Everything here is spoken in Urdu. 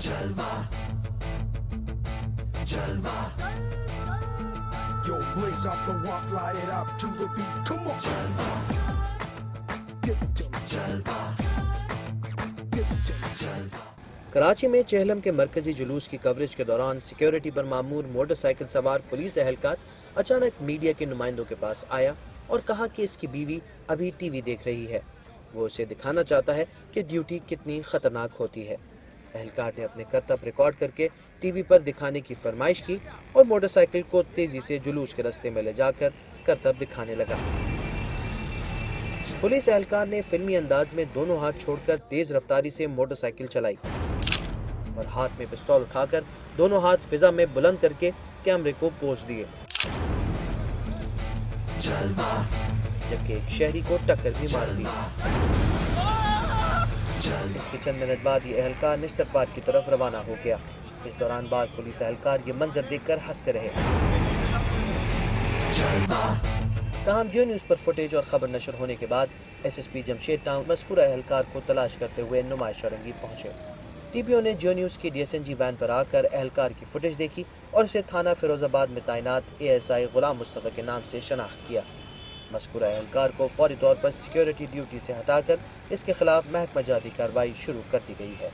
Jalwa, Jalwa. Yo, blaze up the walk, light it up to the beat. Come on, Jalwa. Give it to me, Jalwa. Give it to me, Jalwa. Karachi میں چہلم کے مرکزی جلوس کی کوریج کے دوران سیکیورٹی پر مامور موٹر سائیکل سوار پولیس اہلکار اچانک میڈیا کے نمائندوں کے پاس آیا اور کہا کہ اس کی بیوی ابھی ٹی وی دیکھ رہی ہے، وہ اسے دکھانا چاہتا ہے کہ ڈیوٹی کتنی خطرناک ہوتی ہے۔ اہلکار نے اپنے کرتب ریکارڈ کر کے ٹی وی پر دکھانے کی فرمائش کی اور موٹر سائیکل کو تیزی سے جلوس کے راستے میں لے جا کر کرتب دکھانے لگا۔ پولیس اہلکار نے فلمی انداز میں دونوں ہاتھ چھوڑ کر تیز رفتاری سے موٹر سائیکل چلائی اور ہاتھ میں پستول اٹھا کر دونوں ہاتھ فضا میں بلند کر کے کیمرے کو پوز دیے، جبکہ ایک شہری کو ٹکر بھی مار دی۔ اس کے چند منٹ بعد یہ اہلکار نشتر پارک کی طرف روانہ ہو گیا۔ اس دوران بعض پولیس اہلکار یہ منظر دیکھ کر ہنستے رہے۔ تاہم جیو نیوز پر فوٹیج اور خبر نشر ہونے کے بعد S S P Jamshed town مذکورہ اہلکار کو تلاش کرتے ہوئے نمائش رنگی پہنچے۔ ٹی پی او نے جیو نیوز کی D S N G van پر آ کر اہلکار کی فوٹیج دیکھی اور اسے تھانہ فیروز آباد میں تعینات A S I Ghulam Mustafa کے نام سے شناخت کیا۔ مذکورہ اہلکار کو فوری طور پر سیکیورٹی ڈیوٹی سے ہٹا کر اس کے خلاف محکمہ جاتی کارروائی شروع کر دی گئی ہے۔